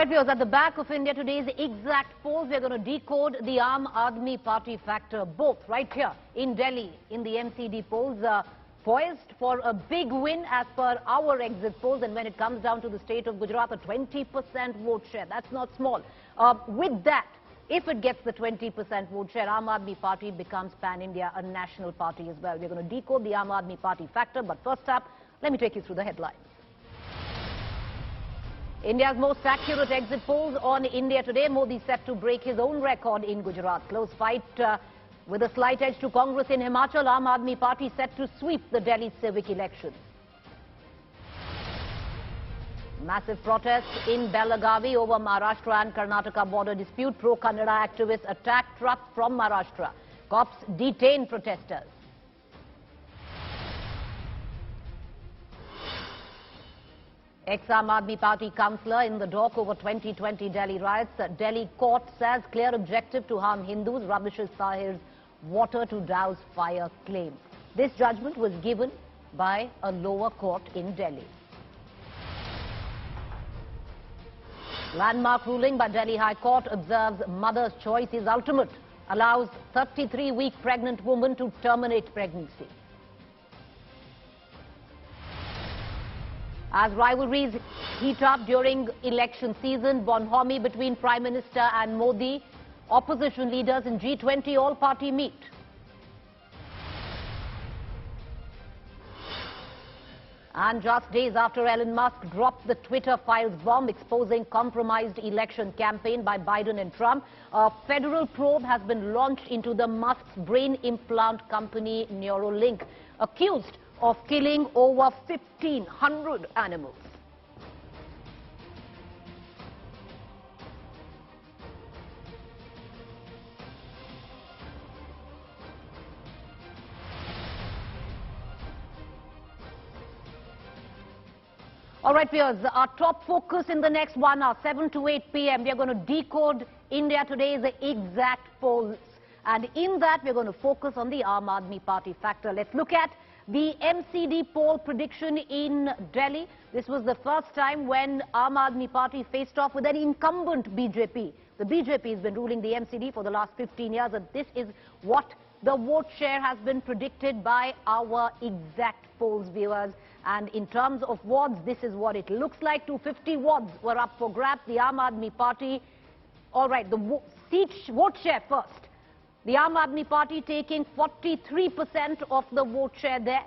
Right, viewers, at the back of India today's exact polls, we are going to decode the Aam Aadmi Party factor, both right here in Delhi in the MCD polls, poised for a big win as per our exit polls. And when it comes down to the state of Gujarat, a 20% vote share. That's not small. With that, if it gets the 20% vote share, Aam Aadmi Party becomes pan-India, a national party as well. We're going to decode the Aam Aadmi Party factor. But first up, let me take you through the headlines. India's most accurate exit polls on India today. Modi set to break his own record in Gujarat. Close fight with a slight edge to Congress in Himachal. Aam Aadmi Party set to sweep the Delhi civic elections. Massive protests in Belagavi over Maharashtra and Karnataka border dispute. Pro-Kannada activists attack truck from Maharashtra. Cops detain protesters. Ex-Aam Aadmi Party councillor in the dock over 2020 Delhi riots. Delhi court says clear objective to harm Hindus, rubbishes Sahir's water to douse fire claim. This judgment was given by a lower court in Delhi. Landmark ruling by Delhi High Court observes mother's choice is ultimate. Allows 33-week pregnant woman to terminate pregnancy. As rivalries heat up during election season, bonhomie between Prime Minister and Modi, opposition leaders in G20 all-party meet. And just days after Elon Musk dropped the Twitter files bomb exposing compromised election campaign by Biden and Trump, a federal probe has been launched into the Musk's brain implant company Neuralink, accused of killing over 1,500 animals. All right, viewers, our top focus in the next 1 hour, 7 to 8 p.m., we are going to decode India today's exact polls. And in that, we're going to focus on the Aam Aadmi Party factor. Let's look at the MCD poll prediction in Delhi. This was the first time when Aam Aadmi Party faced off with an incumbent BJP. The BJP has been ruling the MCD for the last 15 years, and this is what the vote share has been predicted by our exact polls, viewers. And in terms of wards, this is what it looks like. 250 wards were up for grabs. The Aam Aadmi Party, all right, the vote share first. The Aam Aadmi Party taking 43% of the vote share there.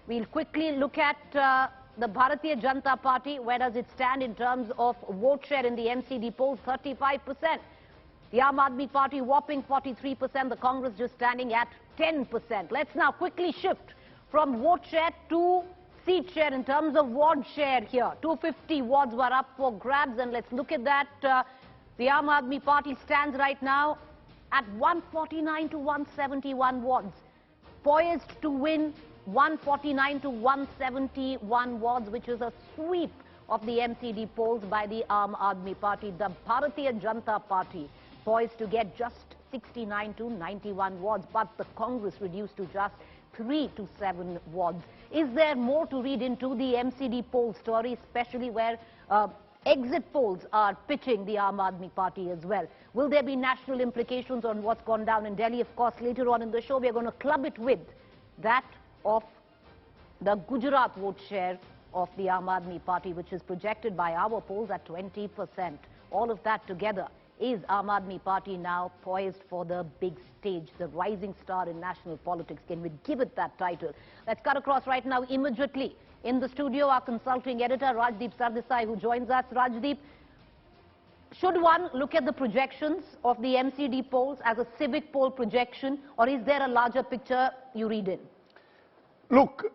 We'll quickly look at the Bharatiya Janata Party. Where does it stand in terms of vote share in the MCD polls? 35%. The Aam Aadmi Party whopping 43%. The Congress just standing at 10%. Let's now quickly shift from vote share to seat share in terms of ward share here. 250 wards were up for grabs, and let's look at that. The Aam Aadmi Party stands right now at 149 to 171 wards, poised to win 149 to 171 wards, which is a sweep of the MCD polls by the Aam Aadmi Party. The Bharatiya Janata Party poised to get just 69 to 91 wards, but the Congress reduced to just 3 to 7 wards. Is there more to read into the MCD poll story, especially where exit polls are pitching the Aam Aadmi Party as well? Will there be national implications on what's gone down in Delhi? Of course, later on in the show, we are going to club it with that of the Gujarat vote share of the Aam Aadmi Party, which is projected by our polls at 20%. All of that together is Aam Aadmi Party now poised for the big stage, the rising star in national politics. Can we give it that title? Let's cut across right now immediately. In the studio, our consulting editor, Rajdeep Sardesai, who joins us. Rajdeep, should one look at the projections of the MCD polls as a civic poll projection, or is there a larger picture you read in? Look,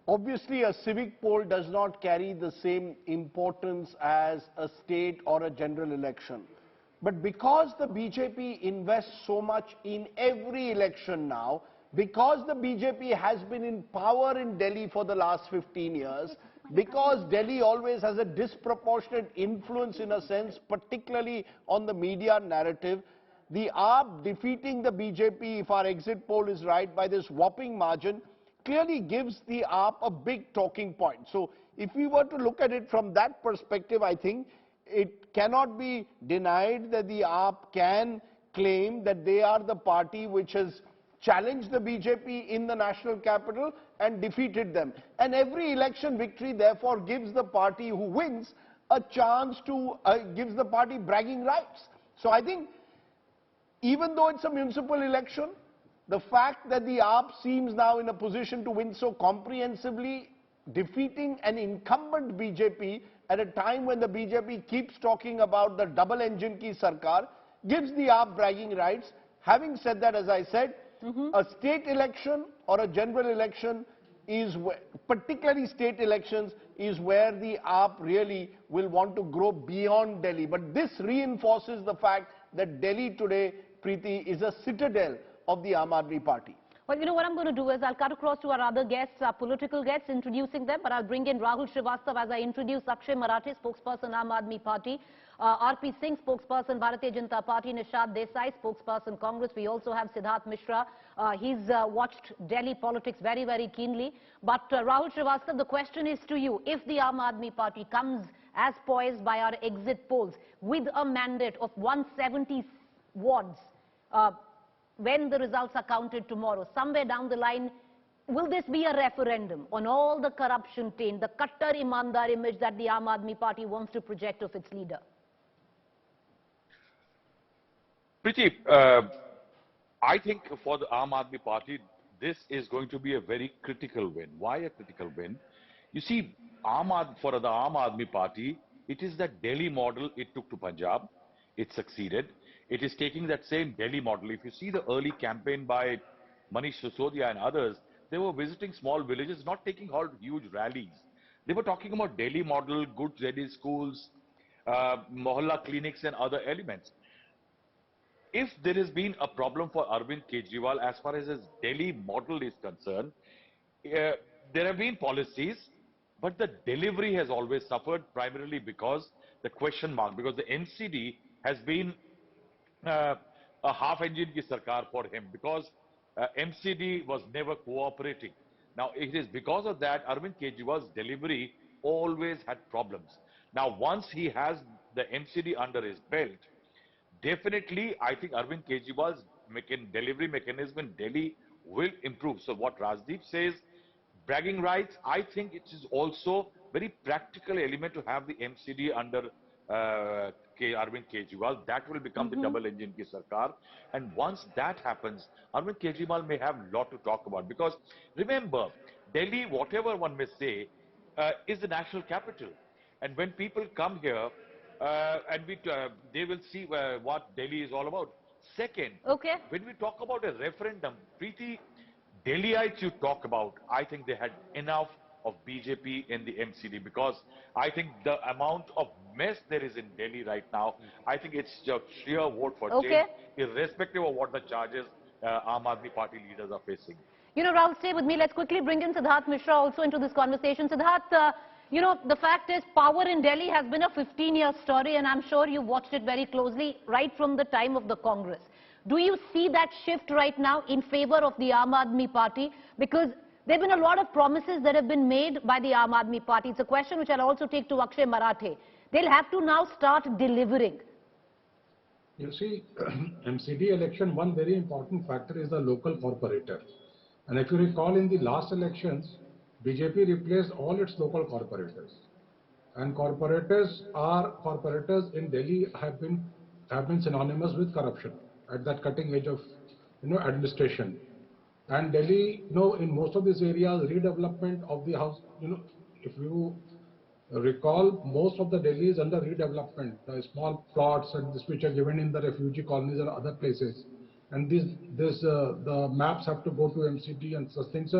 obviously a civic poll does not carry the same importance as a state or a general election. But because the BJP invests so much in every election now, because the BJP has been in power in Delhi for the last 15 years, because Delhi always has a disproportionate influence in a sense, particularly on the media narrative, the AAP defeating the BJP, if our exit poll is right, by this whopping margin, clearly gives the AAP a big talking point. So if we were to look at it from that perspective, I think it cannot be denied that the AAP can claim that they are the party which has challenged the BJP in the national capital and defeated them. And every election victory therefore gives the party who wins a chance to, gives the party bragging rights. So I think even though it's a municipal election, the fact that the AAP seems now in a position to win so comprehensively, defeating an incumbent BJP at a time when the BJP keeps talking about the double engine ki sarkar, gives the AAP bragging rights. Having said that, as I said, a state election or a general election is, particularly state elections, is where the AAP really will want to grow beyond Delhi. But this reinforces the fact that Delhi today, Preeti, is a citadel of the Aam Aadmi Party. Well, you know what I'm going to do is I'll cut across to our other guests, our political guests, introducing them, but I'll bring in Rahul Srivastav as I introduce Akshay Marathe, spokesperson Aam Aadmi Party, RP Singh, spokesperson Bharatiya Janata Party, Nishad Desai, spokesperson Congress. We also have Siddharth Mishra. He's watched Delhi politics very, very keenly. But Rahul Srivastav, the question is to you. If the Aam Aadmi Party comes as poised by our exit polls with a mandate of 170 wards, when the results are counted tomorrow, somewhere down the line, will this be a referendum on all the corruption taint, the Kattar Imandar image that the Aam Aadmi Party wants to project of its leader? Preeti, I think for the Aam Aadmi Party, this is going to be a very critical win. Why a critical win? You see, for the Aam Aadmi Party, it is that Delhi model it took to Punjab. It succeeded. It is taking that same Delhi model. If you see the early campaign by Manish Sisodia and others, they were visiting small villages, not taking huge rallies. They were talking about Delhi model, good Delhi schools, mohalla clinics and other elements. If there has been a problem for Arvind Kejriwal as far as his Delhi model is concerned, there have been policies, but the delivery has always suffered, primarily because the question mark, because the NCD has been a half engine ki sarkar for him, because MCD was never cooperating. Now it is because of that Arvind Kejriwal's delivery always had problems. Now once he has the MCD under his belt, definitely I think Arvind Kejriwal's delivery mechanism in Delhi will improve. So what Rajdeep says, bragging rights, I think it is also very practical element to have the MCD under Arvind Kejriwal. That will become the double engine ki sarkar, and once that happens, Arvind Kejriwal may have a lot to talk about, because remember, Delhi, whatever one may say, is the national capital, and when people come here and they will see what Delhi is all about. Second, when we talk about a referendum, Preeti, Delhiites you talk about, I think they had enough of BJP in the MCD, because I think the amount of mess there is in Delhi right now, I think it's a sheer vote for change, irrespective of what the charges Aam Aadmi Party leaders are facing. You know, Rahul, stay with me. Let's quickly bring in Siddharth Mishra also into this conversation. Siddharth, you know, the fact is power in Delhi has been a 15-year story, and I'm sure you've watched it very closely right from the time of the Congress. Do you see that shift right now in favor of the Aam Aadmi Party? Because there have been a lot of promises that have been made by the Aam Aadmi Party. It's a question which I'll also take to Akshay Marathe. They'll have to now start delivering. You see, MCD election, one very important factor is the local corporator. And if you recall, in the last elections, BJP replaced all its local corporators. And corporators in Delhi have been synonymous with corruption at that cutting edge of administration. And Delhi, in most of these areas, redevelopment of the house, if you recall, most of the Delhi is under redevelopment. The small plots and this which are given in the refugee colonies or other places. And the maps have to go to MCD and such things.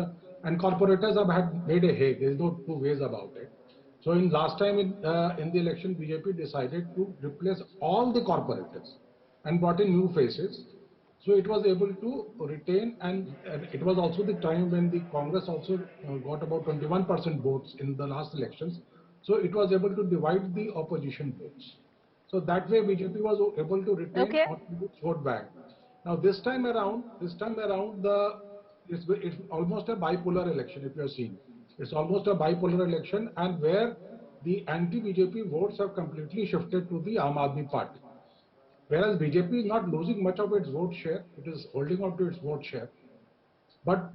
And corporators have made a hay. There is no two ways about it. So in last time in the election, BJP decided to replace all the corporators and brought in new faces. So it was able to retain, and it was also the time when the Congress also got about 21% votes in the last elections. So it was able to divide the opposition votes. So that way BJP was able to retain its vote bank. Now this time around, it's almost a bipolar election. If you have seen, it's almost a bipolar election, and where the anti-BJP votes have completely shifted to the Aam Aadmi Party. Whereas BJP is not losing much of its vote share, it is holding on to its vote share. But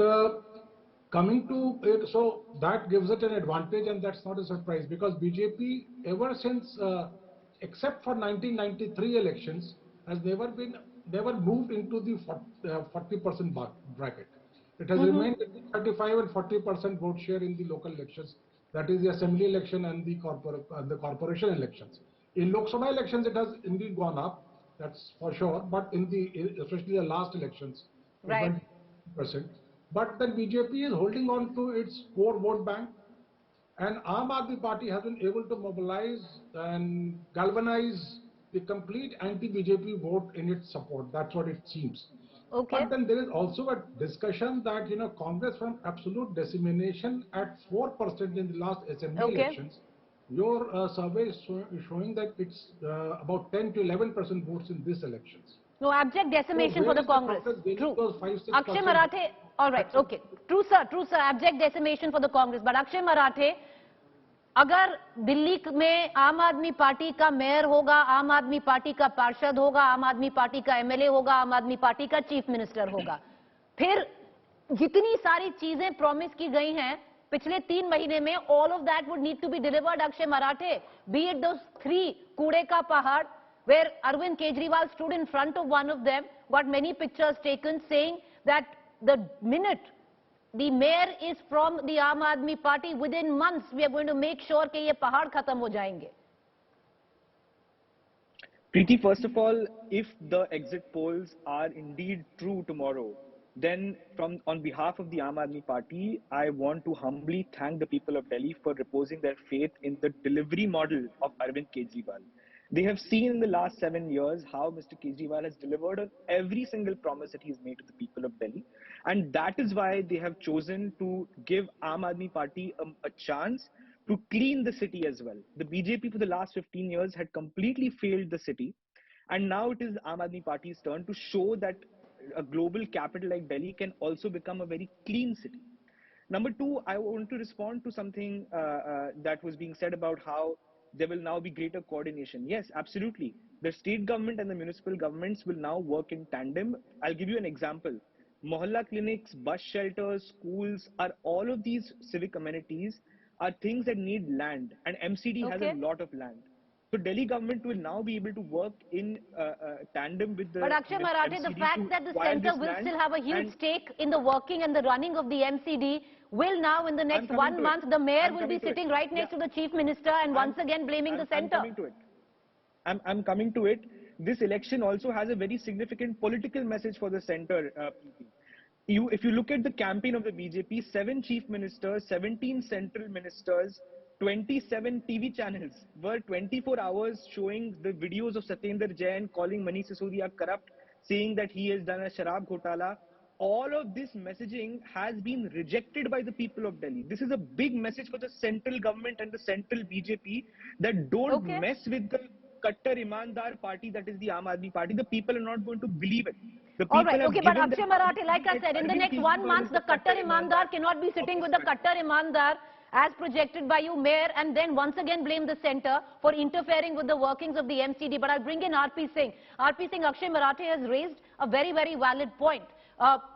coming to it, so that gives it an advantage, and that's not a surprise because BJP ever since, except for 1993 elections, has never moved into the 40% bracket. It has remained 35 and 40% vote share in the local elections, that is the assembly election and the corporation elections. In Lok Sabha elections, it has indeed gone up, that's for sure, but in especially the last elections, right, 20%. But then BJP is holding on to its core vote bank, and Aam Aadmi Party has been able to mobilize and galvanize the complete anti-BJP vote in its support. That's what it seems. okay. But then there is also a discussion that, Congress from absolute decimation at 4% in the last assembly elections. Your survey is showing that it's about 10 to 11% votes in these elections. No, abject decimation for the Congress. True. Akshay Marathe, all right, okay. True, sir, abject decimation for the Congress. But Akshay Marathe, अगर दिल्ली में आम आदमी party का mayor होगा, आम आदमी party का पार्षद होगा, आम आदमी पार्टी का एमएलए होगा, आम आदमी पार्टी का चीफ मिनिस्टर होगा, फिर जितनी सारी चीजें प्रॉमिस की गई हैं पिछले 3 महीने में, all of that would need to be delivered, Akshay Marathe. Be it those 3 कूड़े का पहाड़, where Arvind Kejriwal stood in front of one of them, got many pictures taken, saying that the minute the mayor is from the Aam Aadmi Party, within months we are going to make sure that ye pahad khatam ho jayenge. Preeti, first of all, if the exit polls are indeed true tomorrow, then on behalf of the Aam Aadmi Party, I want to humbly thank the people of Delhi for reposing their faith in the delivery model of Arvind Kejriwal. They have seen in the last 7 years how Mr. Kejriwal has delivered on every single promise that he's made to the people of Delhi. And that is why they have chosen to give Aam Aadmi Party a chance to clean the city as well. The BJP for the last 15 years had completely failed the city. And now it is Aam Aadmi Party's turn to show that a global capital like Delhi can also become a very clean city. Number 2, I want to respond to something that was being said about how there will now be greater coordination. Yes, absolutely. The state government and the municipal governments will now work in tandem. I'll give you an example. Mohalla clinics, bus shelters, schools, are all of these civic amenities are things that need land, and MCD has a lot of land. So Delhi government will now be able to work in tandem with the. But Akshay Marathe, the fact that the centre will still have a huge stake in the working and the running of the MCD will now, in the next 1 month, the mayor will be sitting right next to the chief minister and once again blaming the centre. I'm coming to it. This election also has a very significant political message for the centre. If you look at the campaign of the BJP, 7 chief ministers, 17 central ministers, 27 TV channels were 24 hours showing the videos of Satyendra Jain calling Manish Sisodia corrupt, saying that he has done a sharab ghotala. All of this messaging has been rejected by the people of Delhi. This is a big message for the central government and the central BJP that don't mess with the Kattar Imandar party, that is the Aam Aadmi Party. The people are not going to believe it. All right, okay, but Akshay Marathe, like I said, in the next 1 month, the Kattar Imandar cannot be sitting with the Kattar Imandar as projected by you, Mayor, and then once again blame the centre for interfering with the workings of the MCD. But I'll bring in RP Singh. RP Singh, Akshay Marathe has raised a very, very valid point.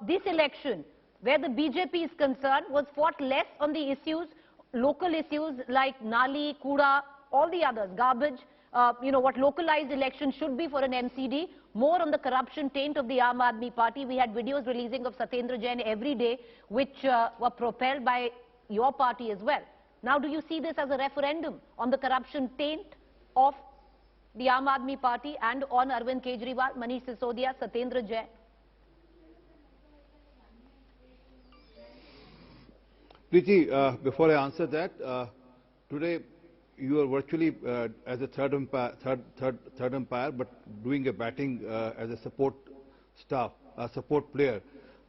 This election, where the BJP is concerned, was fought less on the issues, local issues like Nali, Kuda, all the others, garbage, what localized elections should be for an MCD, more on the corruption taint of the Aam Aadmi Party. We had videos releasing of Satyendra Jain every day, which were propelled by your party as well. Now, do you see this as a referendum on the corruption taint of the Aam Aadmi Party and on Arvind Kejriwal, Manish Sisodia, Satyendra Jain? Preeti, before I answer that, today you are virtually as a third umpire, but doing a batting as a support staff, a support player.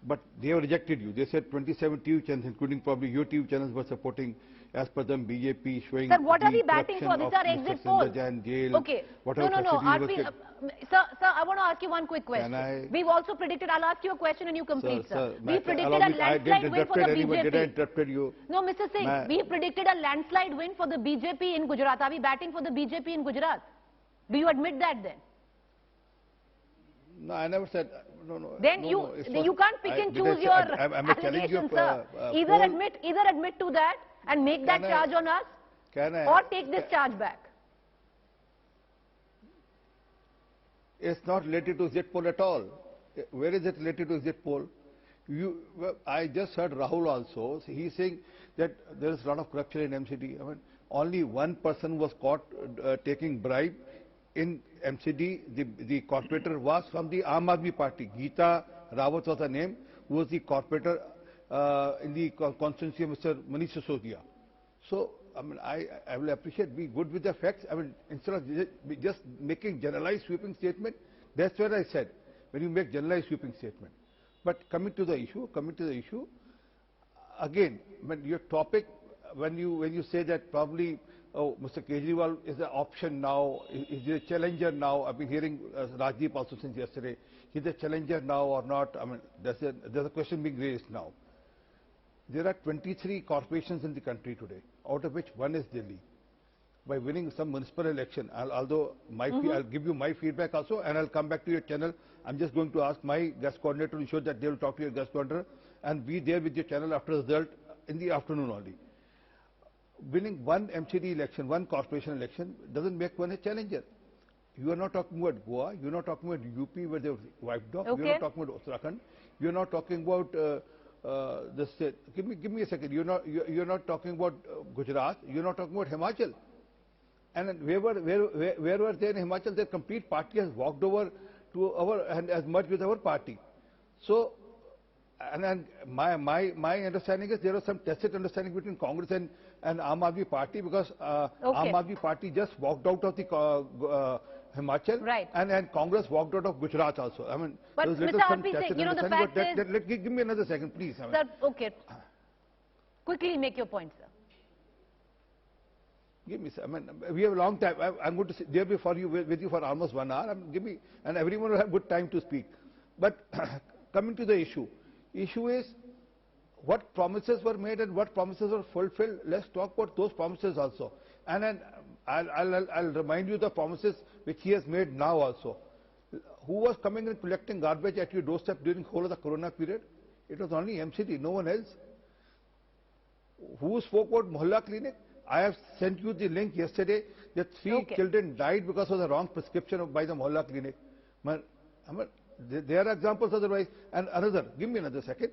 but they have rejected you. They said 27 TV channels, including probably your TV channels, were supporting, as per them, BJP, showing Sir, what the are we batting for? These are Mr. exit polls. Sindhja in jail. Okay. Whatever No. facility Sir, I want to ask you one quick question. We've also predicted, I'll ask you a question and you complete, sir. We predicted a landslide win for the BJP. Did I interrupted you? No, Mr. Singh, we predicted a landslide win for the BJP in Gujarat. Are we batting for the BJP in Gujarat? Do you admit that then? No, I never said. No. Then you can't pick and choose your allegations, sir. Either admit to that and make that charge on us, or take this charge back. It's not related to exit poll at all. Where is it related to exit poll? I just heard Rahul also. He's saying that there is a lot of corruption in MCD. I mean, only one person was caught taking bribe in MCD. The corporator was from the Aam Aadmi Party. Geeta Rawat was her name, who was the corporator in the constituency of Mr. Manish Sisodia. So, I mean, I will appreciate, be good with the facts. I mean, instead of just making generalized sweeping statement, that's what I said, when you make generalized sweeping statement. But coming to the issue, again, when your topic, when you say that probably, oh, Mr. Kejriwal is an option now, is he a challenger now? I've been hearing Rajdeep also since yesterday. He's a challenger now or not? I mean, there's a question being raised now. There are 23 corporations in the country today, out of which one is Delhi. By winning some municipal election, although I'll give you my feedback also, and I'll come back to your channel. I'm just going to ask my guest coordinator to ensure that they will talk to your guest coordinator and be there with your channel after the result in the afternoon only. Winning one MCD election, one corporation election, doesn't make one a challenger. You are not talking about Goa, you're not talking about UP where they were wiped off, you're not talking about Uttarakhand, you're not talking about the state. Give me a second. You're not talking about Gujarat. You're not talking about Himachal. And where were they in Himachal? Their complete party has walked over to and has merged with our party. So, and my understanding is there was some tacit understanding between Congress and Aam Aadmi Party, because Aam Aadmi Party just walked out of the Himachal, right, and Congress walked out of Gujarat also. I mean, but Mr. R.P. Singh, you know, the fact is... Give me another second, please. Sir, okay. Quickly make your point, sir. Give me, I mean, we have a long time. I'm going to sit there with you for almost 1 hour. And everyone will have good time to speak. But coming to the issue is what promises were made and what promises were fulfilled. Let's talk about those promises also. And then I'll remind you the promises which he has made now also. Who was coming and collecting garbage at your doorstep during the whole of the Corona period? It was only MCD, no one else. Who spoke about Mohalla clinic? I have sent you the link yesterday that 3 children died because of the wrong prescription by the Mohalla clinic. There are examples otherwise. And another, give me another second.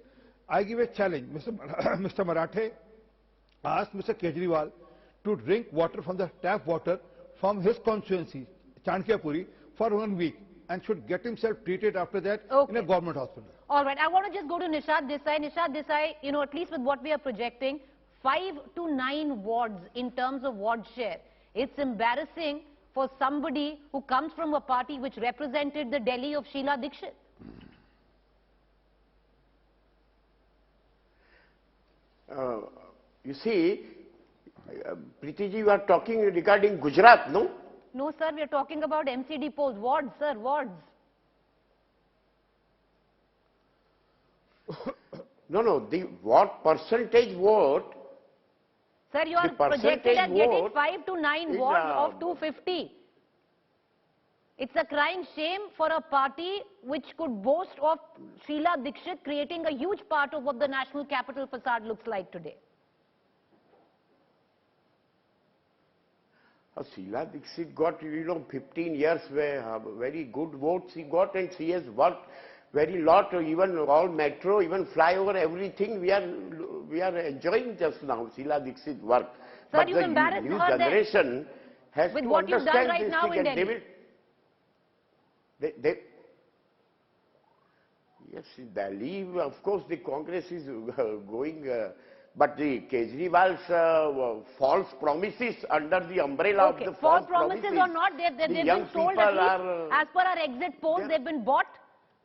I give a challenge. Mr. Marathe asked Mr. Kejriwal to drink water from the tap water from his constituency, Chankyapuri, for 1 week, and should get himself treated after that in a government hospital. All right, I want to just go to Nishad Desai. Nishad Desai, you know, at least with what we are projecting, 5 to 9 wards in terms of ward share. It's embarrassing for somebody who comes from a party which represented the Delhi of Sheila Dikshit. You see, Preeti ji, you are talking regarding Gujarat, no? No, sir, we are talking about MCD polls. Wards, sir, wards. No, the what percentage vote? Sir, you are projected as getting 5 to 9 wards of 250. It's a crying shame for a party which could boast of Sheila Dikshit creating a huge part of what the national capital facade looks like today. Sheila Dikshit got, 15 years where very good votes he got, and she has worked very lot, even all metro, even flyover, everything we are enjoying just now, Sheila Dikshit work. Sir, but you the embarrassed new her generation has with to what you've done understand right this now thing, in and Delhi. Yes, Delhi, of course, the Congress is going, but the Kejriwal's false promises under the umbrella of the false promises or not, they've been sold, at least as per our exit polls, they've been bought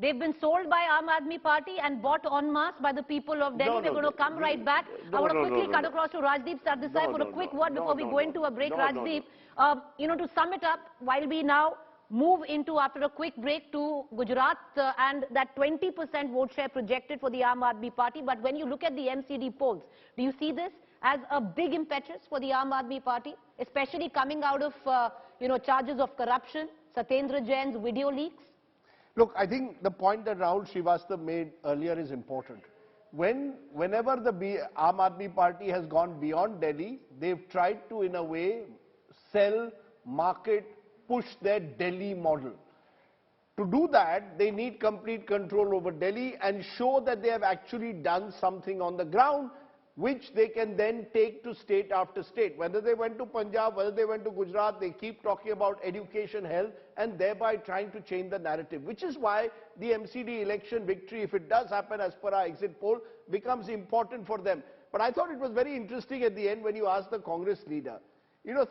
They've been sold by Aam Aadmi Party and bought en masse by the people of Delhi. We're going to come right back. I want to quickly cut across to Rajdeep Sardesai for a quick word before we go into a break. Rajdeep, to sum it up, while we now move into, after a quick break, to Gujarat and that 20% vote share projected for the Aam Aadmi Party. But when you look at the MCD polls, do you see this as a big impetus for the Aam Aadmi Party, especially coming out of, charges of corruption, Satyendra Jain's video leaks? Look, I think the point that Rahul Srivastava made earlier is important. Whenever the Aam Aadmi Party has gone beyond Delhi, they've tried to, in a way, sell, market, push their Delhi model. To do that, they need complete control over Delhi and show that they have actually done something on the ground, which they can then take to state after state. Whether they went to Punjab, whether they went to Gujarat, they keep talking about education, health, and thereby trying to change the narrative, which is why the MCD election victory, if it does happen as per our exit poll, becomes important for them. But I thought it was very interesting at the end when you asked the Congress leader.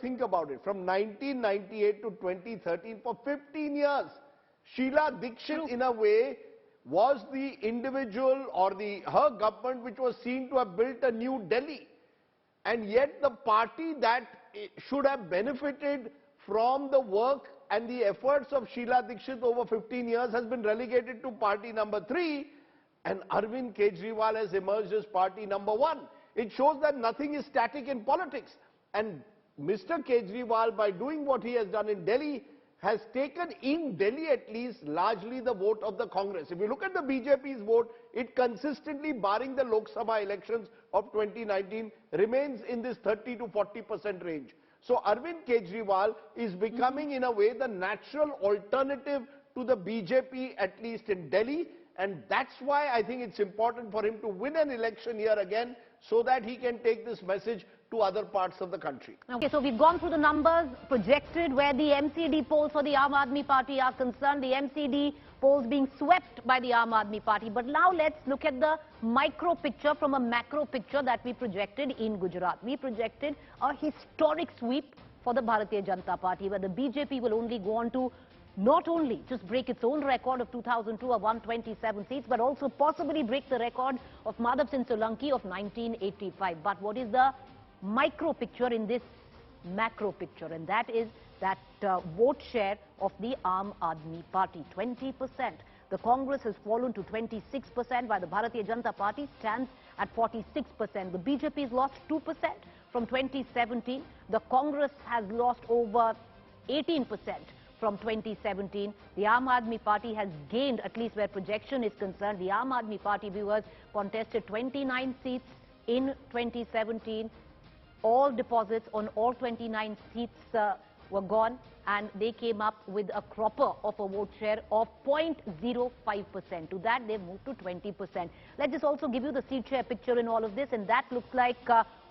Think about it. From 1998 to 2013, for 15 years, Sheila Dikshit, in a way, was the individual or her government which was seen to have built a new Delhi. And yet the party that should have benefited from the work and the efforts of Sheila Dikshit over 15 years has been relegated to party number 3, and Arvind Kejriwal has emerged as party number 1. It shows that nothing is static in politics. And Mr. Kejriwal, by doing what he has done in Delhi, has taken, in Delhi at least, largely the vote of the Congress. If you look at the BJP's vote, it consistently, barring the Lok Sabha elections of 2019, remains in this 30 to 40% range. So Arvind Kejriwal is becoming, in a way, the natural alternative to the BJP, at least in Delhi. And that's why I think it's important for him to win an election here again, so that he can take this message to other parts of the country. Okay, so we've gone through the numbers projected where the MCD polls for the Aam Aadmi Party are concerned, the MCD polls being swept by the Aam Aadmi Party. But now let's look at the micro picture from a macro picture that we projected in Gujarat. We projected a historic sweep for the Bharatiya Janata Party, where the BJP will only go on to not only just break its own record of 2002 of 127 seats, but also possibly break the record of Madhav Singh Solanki of 1985. But what is the micro picture in this macro picture? And that is that vote share of the Aam Aadmi Party, 20%. The Congress has fallen to 26%, while the Bharatiya Janata Party stands at 46%. The BJP has lost 2% from 2017. The Congress has lost over 18% from 2017. The Aam Aadmi Party has gained, at least where projection is concerned. The Aam Aadmi Party, viewers, contested 29 seats in 2017. All deposits on all 29 seats were gone, and they came up with a cropper of a vote share of 0.05%. To that, they've moved to 20%. Let's just also give you the seat share picture in all of this, and that looks like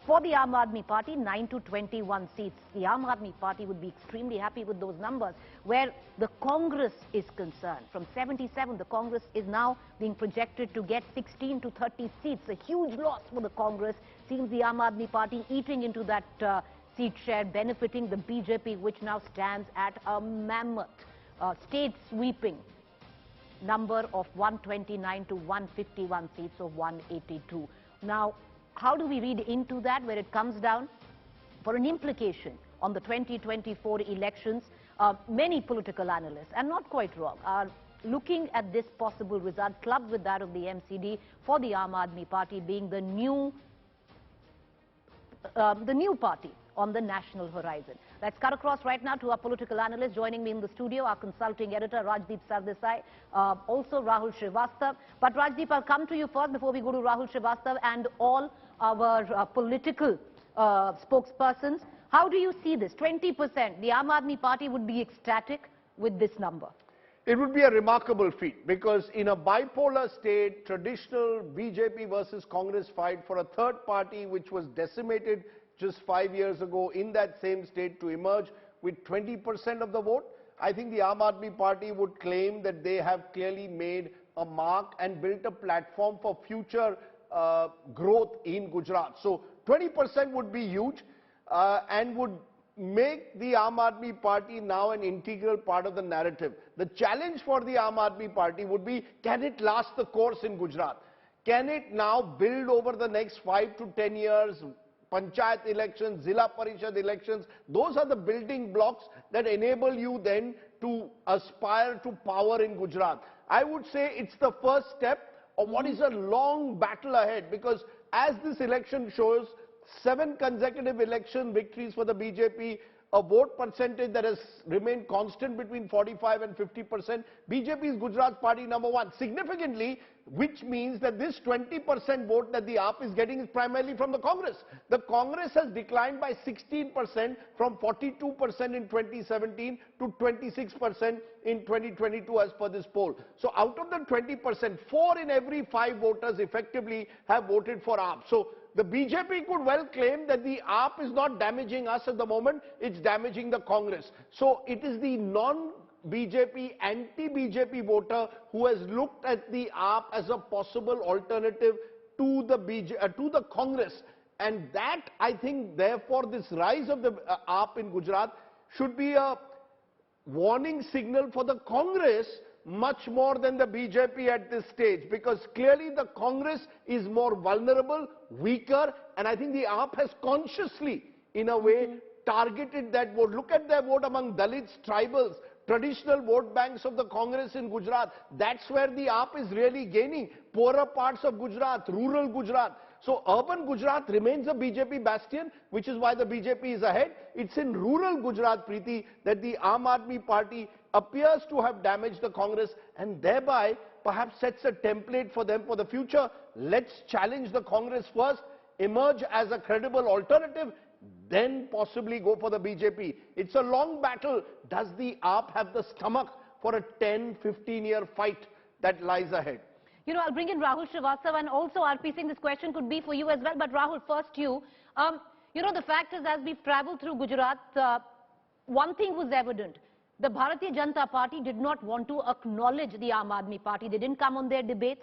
for the Aam Aadmi Party, 9 to 21 seats. The Aam Aadmi Party would be extremely happy with those numbers. Where the Congress is concerned, from 77, the Congress is now being projected to get 16 to 30 seats. A huge loss for the Congress. Seems the Aam Aadmi Party eating into that seat share, benefiting the BJP, which now stands at a mammoth state sweeping number of 129 to 151 seats of 182. Now, how do we read into that, where it comes down for an implication on the 2024 elections? Many political analysts, and not quite wrong, are looking at this possible result clubbed with that of the MCD for the Aam Aadmi Party being the new party on the national horizon. Let's cut across right now to our political analyst joining me in the studio, our consulting editor Rajdeep Sardesai, also Rahul Srivastava. But Rajdeep, I'll come to you first before we go to Rahul Srivastava and all our political spokespersons. How do you see this? 20%, the Aam Aadmi Party would be ecstatic with this number. It would be a remarkable feat, because in a bipolar state, traditional BJP versus Congress fight for a third party which was decimated just 5 years ago in that same state to emerge with 20% of the vote. I think the Aam Aadmi Party would claim that they have clearly made a mark and built a platform for future growth in Gujarat. So 20% would be huge and would make the Aam Aadmi Party now an integral part of the narrative. The challenge for the Aam Aadmi Party would be, can it last the course in Gujarat? Can it now build over the next 5 to 10 years, Panchayat elections, Zilla Parishad elections? Those are the building blocks that enable you then to aspire to power in Gujarat. I would say it's the first step of what is a long battle ahead, because as this election shows, 7 consecutive election victories for the BJP, a vote percentage that has remained constant between 45 and 50%. BJP is Gujarat party number 1. Significantly, which means that this 20% vote that the AAP is getting is primarily from the Congress. The Congress has declined by 16% from 42% in 2017 to 26% in 2022 as per this poll. So out of the 20%, 4 in every 5 voters effectively have voted for AAP. So the BJP could well claim that the AAP is not damaging us at the moment, it's damaging the Congress. So it is the non-BJP, anti-BJP voter who has looked at the AAP as a possible alternative to the Congress. And that, I think, therefore, this rise of the AAP in Gujarat should be a warning signal for the Congress much more than the BJP at this stage, because clearly the Congress is more vulnerable, weaker, and I think the AAP has consciously, in a way, targeted that vote. Look at their vote among Dalits, tribals, traditional vote banks of the Congress in Gujarat. That's where the AAP is really gaining. Poorer parts of Gujarat, rural Gujarat. So urban Gujarat remains a BJP bastion, which is why the BJP is ahead. It's in rural Gujarat, Preeti, that the Aam Aadmi Party appears to have damaged the Congress and thereby perhaps sets a template for them for the future. Let's challenge the Congress first, emerge as a credible alternative, then possibly go for the BJP. It's a long battle. Does the AAP have the stomach for a 10, 15-year fight that lies ahead? You know, I'll bring in Rahul Srivastava, and also RP Singh, this question could be for you as well. But Rahul, first you. You know, the fact is, as we've traveled through Gujarat, one thing was evident. The Bharatiya Janata Party did not want to acknowledge the Aam Aadmi Party. They didn't come on their debates.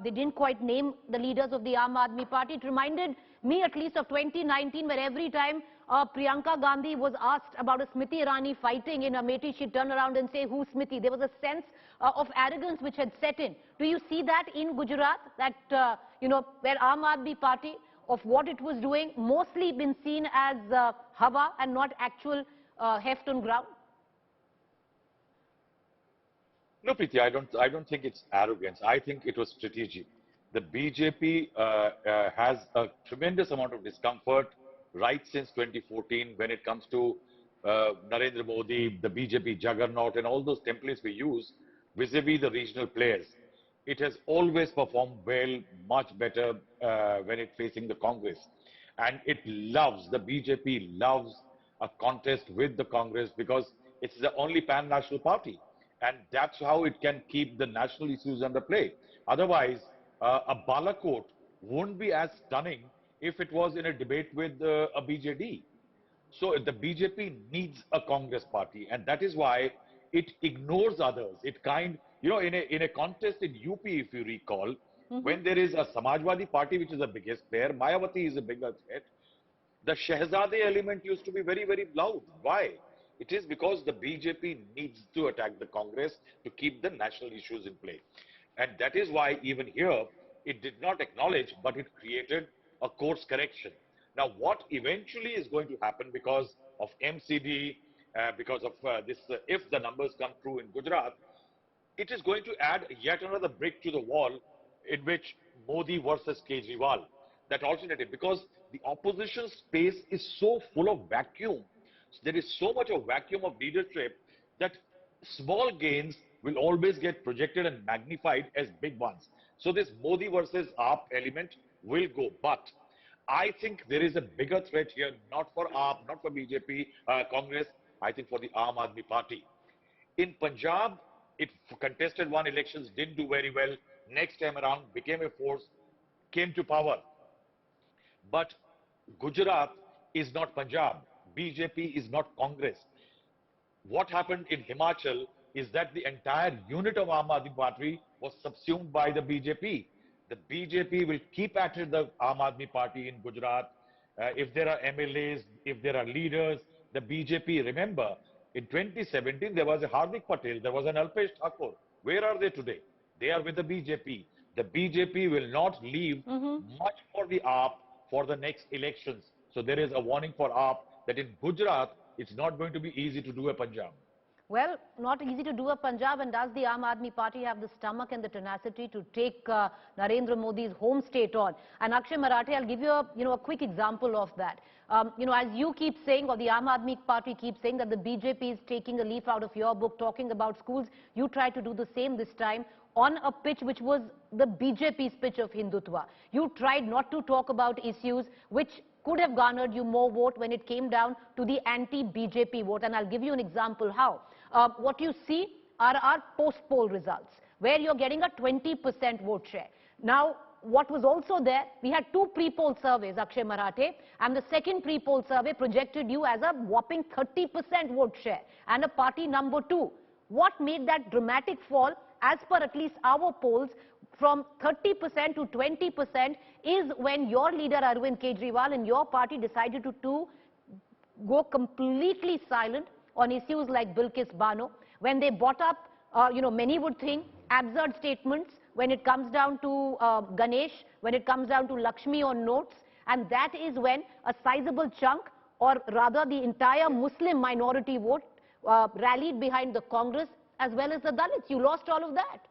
They didn't quite name the leaders of the Aam Aadmi Party. It reminded me at least of 2019, where every time Priyanka Gandhi was asked about a Smriti Irani fighting in Amethi, she'd turn around and say, who's Smriti? There was a sense of arrogance which had set in. Do you see that in Gujarat, that, you know, where Aam Aadmi Party, of what it was doing, mostly been seen as Hawa and not actual heft on ground? No, Preeti, I don't think it's arrogance. I think it was strategic. The BJP has a tremendous amount of discomfort right since 2014 when it comes to Narendra Modi, the BJP juggernaut, and all those templates we use vis-a-vis the regional players. It has always performed well, much better when it's facing the Congress. And it loves, the BJP loves a contest with the Congress because it's the only pan-national party. And that's how it can keep the national issues under play. Otherwise, a Balakot wouldn't be as stunning if it was in a debate with a BJD. So the BJP needs a Congress party, and that is why it ignores others. It you know, in a contest in UP, if you recall, when there is a Samajwadi Party, which is the biggest player, Mayawati is a bigger threat, the Shehzade element used to be very, very loud. Why? It is because the BJP needs to attack the Congress to keep the national issues in play. And that is why even here, it did not acknowledge, but it created a course correction. Now, what eventually is going to happen because of MCD, because of this, if the numbers come true in Gujarat, it is going to add yet another brick to the wall in which Modi versus Kejriwal, that alternative, because the opposition space is so full of vacuum. There is so much of vacuum of leadership that small gains will always get projected and magnified as big ones. So this Modi versus AAP element will go. But I think there is a bigger threat here, not for AAP, not for BJP, Congress, I think for the Aam Aadmi Party. In Punjab, it contested one elections, didn't do very well. Next time around, became a force, came to power. But Gujarat is not Punjab. BJP is not Congress. What happened in Himachal is that the entire unit of Aam Aadmi Party was subsumed by the BJP. The BJP will keep at it, the Aam Aadmi Party in Gujarat. If there are MLAs, if there are leaders, The BJP, remember, in 2017, there was a Hardik Patel, there was an Alpesh Thakur. Where are they today? They are with the BJP. The BJP will not leave much for the AAP for the next elections. So there is a warning for AAP that in Gujarat, it's not going to be easy to do a Punjab. Well, not easy to do a Punjab, and does the Aam Aadmi Party have the stomach and the tenacity to take Narendra Modi's home state on? And Akshay Marathe, I'll give you a quick example of that. As you keep saying, or the Aam Aadmi Party keeps saying that the BJP is taking a leaf out of your book, talking about schools, you try to do the same this time on a pitch which was the BJP's pitch of Hindutva. You tried not to talk about issues which could have garnered you more vote when it came down to the anti-BJP vote. And I'll give you an example how. What you see are our post-poll results, where you're getting a 20% vote share. Now, what was also there, we had two pre-poll surveys, Akshay Marathe, and the second pre-poll survey projected you as a whopping 30% vote share and a party number 2. What made that dramatic fall, as per at least our polls, from 30% to 20% is when your leader Arvind Kejriwal and your party decided to go completely silent on issues like Bilkis Bano, when they brought up, many would think, absurd statements when it comes down to Ganesh, when it comes down to Lakshmi on notes, and that is when a sizable chunk, or rather the entire Muslim minority vote, rallied behind the Congress as well as the Dalits. You lost all of that.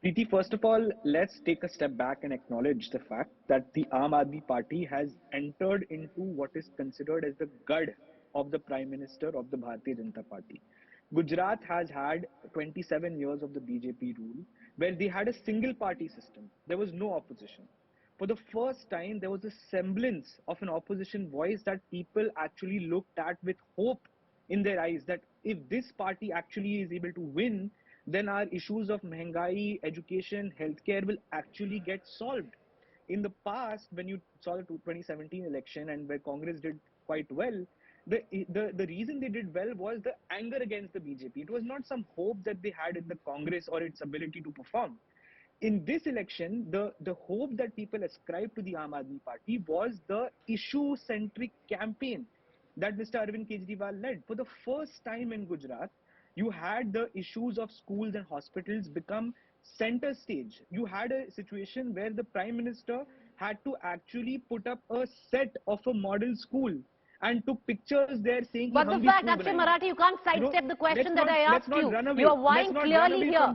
Preeti, first of all, let's take a step back and acknowledge the fact that the Aam Aadmi Party has entered into what is considered as the gud of the Prime Minister of the Bharatiya Janata Party. Gujarat has had 27 years of the BJP rule, where they had a single party system. There was no opposition. For the first time, there was a semblance of an opposition voice that people actually looked at with hope in their eyes, that if this party actually is able to win, then our issues of Mehengai, education, healthcare will actually get solved. In the past, when you saw the 2017 election and where Congress did quite well, the reason they did well was the anger against the BJP. It was not some hope that they had in the Congress or its ability to perform. In this election, the hope that people ascribed to the Aam Aadmi Party was the issue-centric campaign that Mr. Arvind Kejriwal led. For the first time in Gujarat, you had the issues of schools and hospitals become center stage. You had a situation where the Prime Minister had to actually put up a set of a model school and took pictures there saying... But the fact, Akshay Marathe, you can't sidestep the question that I asked you. You are vying clearly here.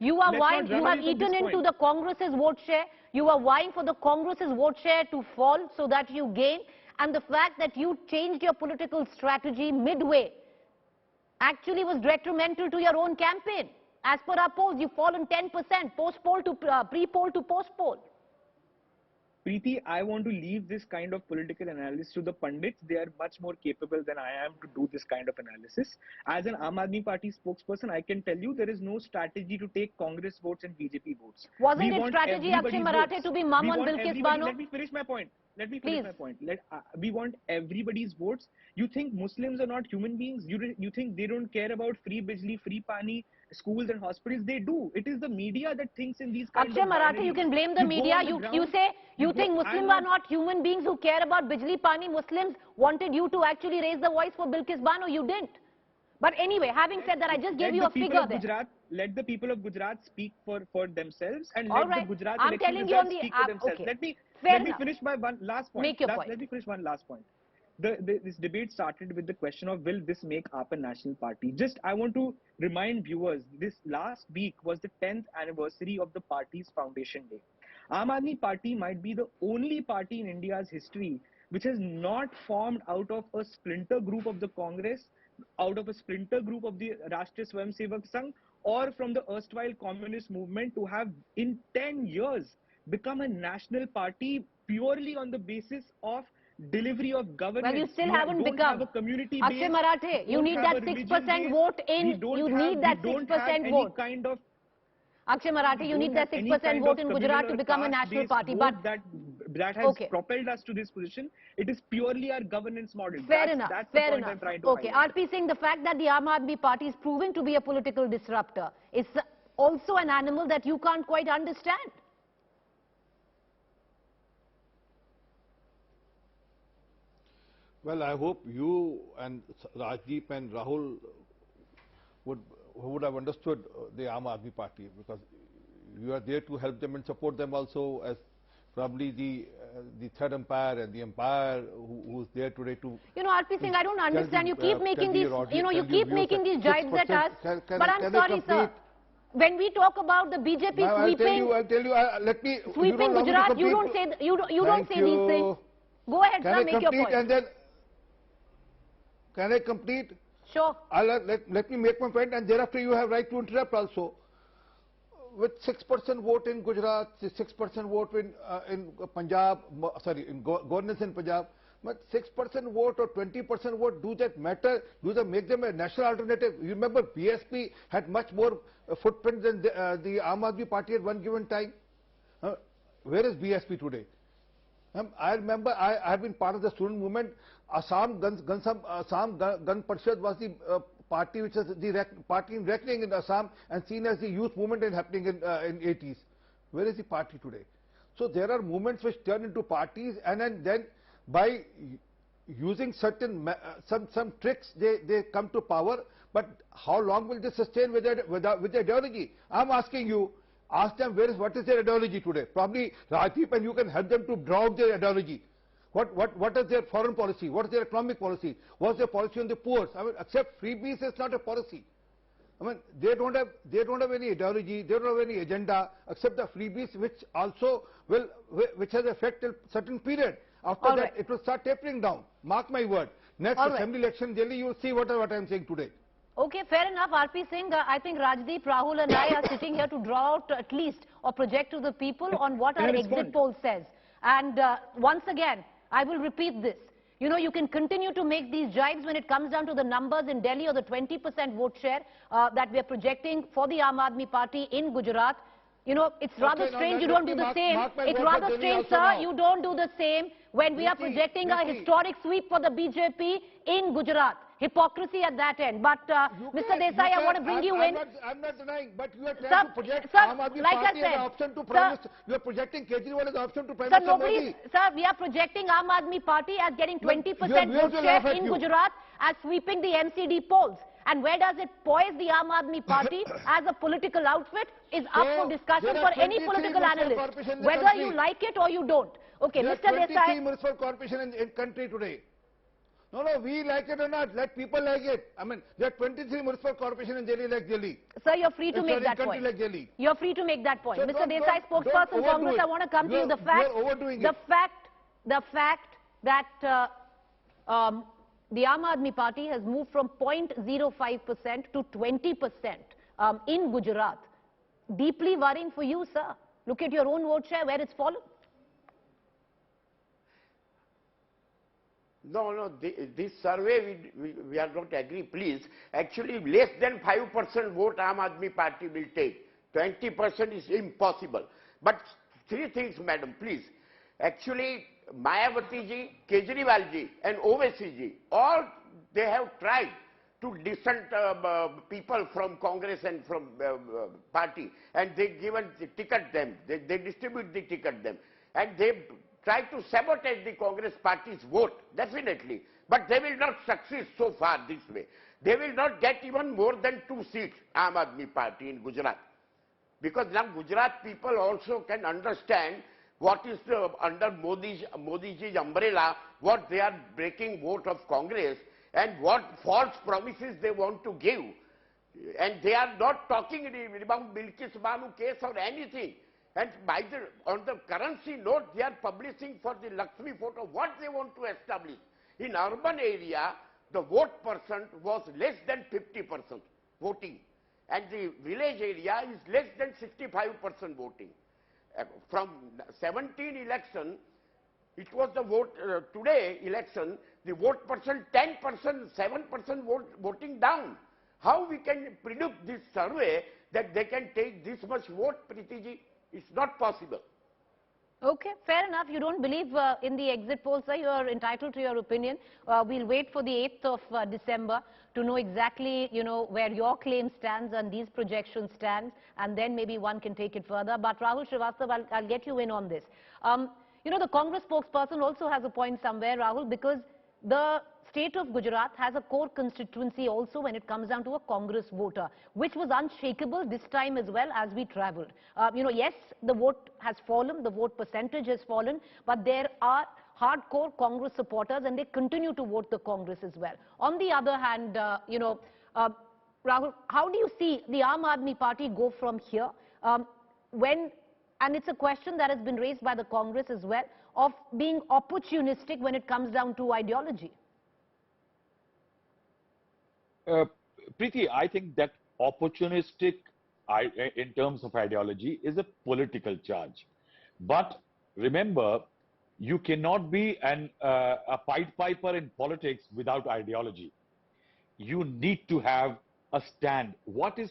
You are vying, you have eaten into the Congress's vote share. You are vying for the Congress's vote share to fall so that you gain. And the fact that you changed your political strategy midway actually was detrimental to your own campaign. As per our polls, you've fallen 10%, post-poll to pre-poll to post-poll. Preeti, I want to leave this kind of political analysis to the pundits. They are much more capable than I am to do this kind of analysis. As an Aam Aadmi Party spokesperson, I can tell you there is no strategy to take Congress votes and BJP votes. Wasn't it strategy, Akshay Marathe, to be mum on Bilkis Bano? Let me finish my point. We want everybody's votes. You think Muslims are not human beings? You think they don't care about free bijli, free pani, schools and hospitals? They do. It is the media that thinks in these kinds of Akshay Marathe, you can blame the media. You say you think Muslims are not human beings who care about bijli pani. Muslims wanted you to actually raise the voice for Bilkis Bano. You didn't. But anyway, having said that, I just gave you a figure there. Let the people of Gujarat speak for themselves, and let the Gujarat election results speak for themselves. Let me finish my one last point. Make your point. Let me finish one last point. This debate started with the question of, will this make AAP a national party? I want to remind viewers, this last week was the 10th anniversary of the party's foundation day. Aam Aadmi Party might be the only party in India's history which has not formed out of a splinter group of the Congress, out of a splinter group of the Rashtriya Swayamsevak Sangh, or from the erstwhile communist movement, to have in 10 years become a national party purely on the basis of delivery of governance. Well, you still haven't become. Akshay Marathe, you need that 6% vote in. You need that 6% vote. Akshay Marathe, you need that 6% vote in Gujarat to become a national party. But that has propelled us to this position. It is purely our governance model. Fair enough. That's the point I'm trying to Okay, RP Singh, the fact that the Aam Aadmi Party is proving to be a political disruptor is also an animal that you can't quite understand. Well, I hope you and Rajdeep and Rahul would have understood the Aam Aadmi Party, because you are there to help them and support them also, as probably the third umpire and the umpire who's there today to... You know, RP Singh, I don't understand. You keep making these, you keep making these jibes at us. But I'm sorry, sir. When we talk about the BJP sweeping, I'll tell you, let me... Sweeping Gujarat, you don't say, you don't say these things. Go ahead, sir, make your point. And then, can I complete? Sure. Let me make my point, and thereafter you have right to interrupt also. With 6% vote in Gujarat, 6% vote in Punjab, sorry, in governance in Punjab, but 6% vote or 20% vote, do that matter? Do they make them a national alternative? You remember BSP had much more footprint than the Aam Aadmi Party at one given time. Where is BSP today? I remember I have been part of the student movement. Assam Gun Parishad was the party which was the party in reckoning in Assam and seen as the youth movement and happening in 80s. Where is the party today? So there are movements which turn into parties, and then by using certain some tricks they come to power. But how long will they sustain with their ideology? I'm asking you. Ask them what is their ideology today. Probably Rajdeep and you can help them to draw out their ideology. What is their foreign policy? What is their economic policy? What is their policy on the poor? I mean, except freebies is not a policy. I mean, they don't have any ideology. They don't have any agenda except the freebies, which also which has effect till certain period. After that, it will start tapering down. Mark my word. Next assembly election in Delhi, you will see what I'm saying today. Okay, fair enough, RP Singh. I think Rajdeep, Rahul and I are sitting here to draw out at least or project to the people on what our exit poll says. And once again, I will repeat this. You know, you can continue to make these jibes when it comes down to the numbers in Delhi or the 20% vote share that we are projecting for the Aam Aadmi Party in Gujarat. You know, it's rather strange you don't do the same. It's rather strange, sir, you don't do the same when we are projecting a historic sweep for the BJP in Gujarat. Hypocrisy at that end. But Mr. Desai, I want to bring you in. I'm not denying, but you are trying to project Aam Aadmi Party as an option to Prime Minister. You are projecting Kejriwal as an option to Prime Minister Modi. Sir, we are projecting Aam Aadmi Party as getting 20% vote share in Gujarat as sweeping the MCD polls. And where does it poise the Aam Aadmi Party as a political outfit is up for discussion for any political analyst, whether you like it or you don't. Okay, Mr. Desai. There are 23 municipal corporations in country today. No, we like it or not, let people like it. I mean, there are 23 municipal corporations in Delhi like Delhi. Sir, you're free to make that point. Like Delhi. You're free to make that point. So Mr. Desai, spokesperson Congress, I want to come to you. The fact that the Aam Aadmi Party has moved from 0.05% to 20% in Gujarat. Deeply worrying for you, sir. Look at your own vote share, where it's fallen. No, this survey we are not agree, please. Actually, less than 5% vote Aam Aadmi Party will take. 20% is impossible. But three things, madam, please. Actually, Mayawati ji, Kejriwal ji and Owaisi ji, all they have tried to dissent people from Congress and from party, and they given the ticket them, they distribute the ticket them, and they try to sabotage the Congress party's vote, definitely. But they will not succeed so far this way. They will not get even more than 2 seats, Aam Aadmi Party in Gujarat. Because now Gujarat people also can understand what is under Modi's umbrella, what they are breaking vote of Congress and what false promises they want to give. And they are not talking about Bilkis Banu case or anything. And on the currency note, they are publishing for the Lakshmi photo what they want to establish. In urban area, the vote percent was less than 50% voting. And the village area is less than 65% voting. From 17 election, it was the vote, today election, the vote percent 10%, 7% voting down. How we can predict this survey that they can take this much vote, Preeti ji? It's not possible. Okay, fair enough. You don't believe in the exit polls, sir. You are entitled to your opinion. We'll wait for the 8th of December to know exactly, you know, where your claim stands and these projections stand, and then maybe one can take it further. But Rahul Srivastava, I'll get you in on this. You know, the Congress spokesperson also has a point somewhere, Rahul, because the state of Gujarat has a core constituency also when it comes down to a Congress voter, which was unshakable this time as well as we travelled. Yes, the vote has fallen, the vote percentage has fallen, but there are hardcore Congress supporters and they continue to vote the Congress as well. On the other hand, Rahul, how do you see the Aam Aadmi Party go from here and it's a question that has been raised by the Congress as well, of being opportunistic when it comes down to ideology? Preeti, I think that opportunistic in terms of ideology is a political charge. But remember, you cannot be a Pied Piper in politics without ideology. You need to have a stand. What is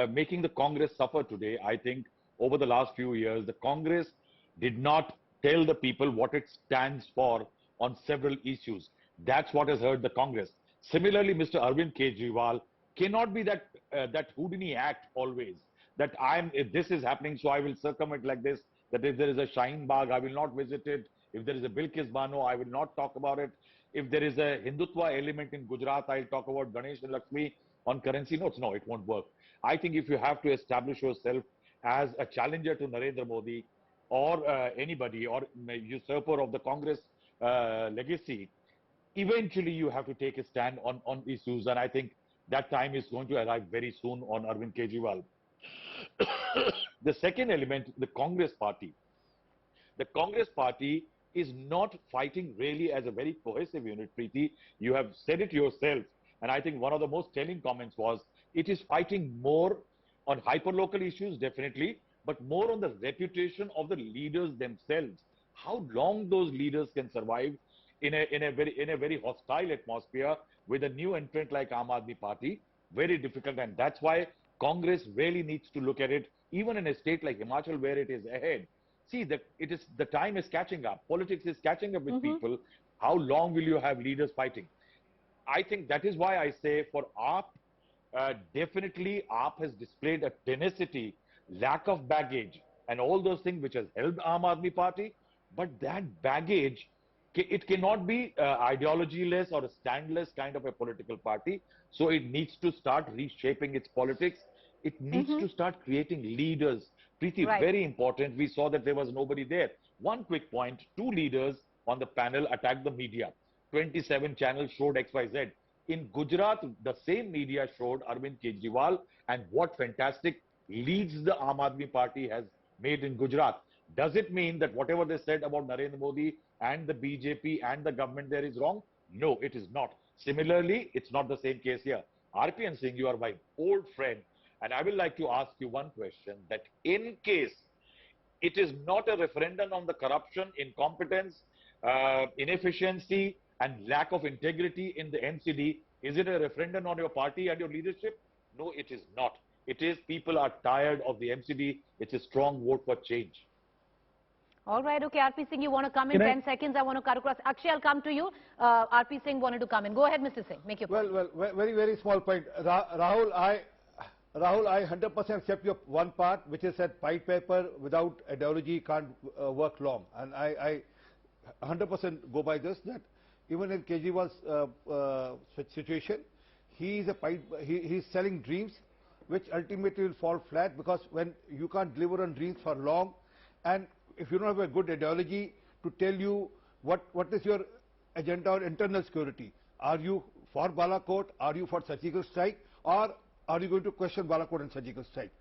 making the Congress suffer today, I think, over the last few years, the Congress did not tell the people what it stands for on several issues. That's what has hurt the Congress. Similarly, Mr. Arvind Kejriwal cannot be that Houdini act always, that if this is happening, so I will circumvent like this, that if there is a Shaheen Bagh, I will not visit it. If there is a Bilkis Bano, I will not talk about it. If there is a Hindutva element in Gujarat, I'll talk about Ganesh and Lakshmi on currency notes. No, it won't work. I think if you have to establish yourself as a challenger to Narendra Modi or anybody or usurper of the Congress legacy, eventually you have to take a stand on issues, and I think that time is going to arrive very soon on Arvind Kejriwal. The second element, the Congress Party. The Congress Party is not fighting really as a very cohesive unit, Preeti. You have said it yourself, and I think one of the most telling comments was, it is fighting more on hyperlocal issues, definitely, but more on the reputation of the leaders themselves. How long those leaders can survive in a very hostile atmosphere with a new entrant like Aam Aadmi Party, very difficult. And that's why Congress really needs to look at it, even in a state like Himachal where it is ahead. See, the time is catching up. Politics is catching up with people. How long will you have leaders fighting? I think that is why I say for AAP, definitely AAP has displayed a tenacity, lack of baggage, and all those things which has helped Aam Aadmi Party. But that baggage, it cannot be ideology-less or a standless kind of a political party. So it needs to start reshaping its politics. It needs to start creating leaders. Preeti, very important. We saw that there was nobody there. One quick point, 2 leaders on the panel attacked the media. 27 channels showed XYZ. In Gujarat, the same media showed Arvind Kejriwal and what fantastic leads the Aam Aadmi Party has made in Gujarat. Does it mean that whatever they said about Narendra Modi and the BJP and the government there is wrong? No, it is not. Similarly, it's not the same case here. RPN Singh, you are my old friend, and I will like to ask you one question, that in case it is not a referendum on the corruption, incompetence, inefficiency, and lack of integrity in the MCD, is it a referendum on your party and your leadership? No, it is not. It is people are tired of the MCD. It's a strong vote for change. All right, okay. RP Singh, you want to come in 10 seconds? I want to cut across. Akshay, I'll come to you. RP Singh wanted to come in. Go ahead, Mr. Singh. Make your point. Well, very small point. Rahul, I 100% accept your one part, which is that Pied Piper without ideology can't work long. And I 100% go by this, that even in Kejriwal's situation, he's selling dreams, which ultimately will fall flat, because when you can't deliver on dreams for long, and if you don't have a good ideology to tell you what is your agenda on internal security, are you for Balakot, are you for surgical strike, or are you going to question Balakot and surgical strike?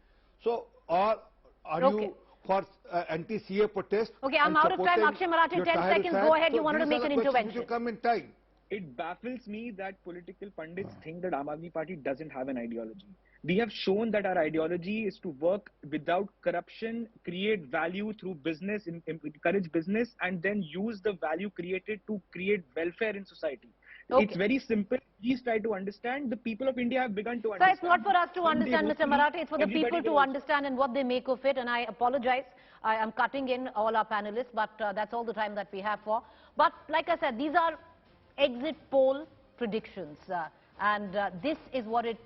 So, or are you for anti-CA protest? Okay, I'm out of time. Akshay Marathe, 10 seconds. Go ahead. You wanted to make an intervention. To come in time. It baffles me that political pundits think that Aam Aadmi Party doesn't have an ideology. We have shown that our ideology is to work without corruption, create value through business, encourage business, and then use the value created to create welfare in society. Okay. It's very simple. Please try to understand. The people of India have begun to understand. Sir, it's not for us to understand, Mr. Marathe. It's for the people to understand and what they make of it. And I apologize. I am cutting in all our panelists, but that's all the time that we have for. But like I said, these are exit poll predictions. This is what it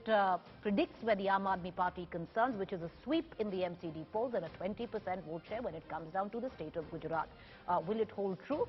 predicts where the Aam Aadmi Party concerns, which is a sweep in the MCD polls and a 20% vote share when it comes down to the state of Gujarat. Will it hold true?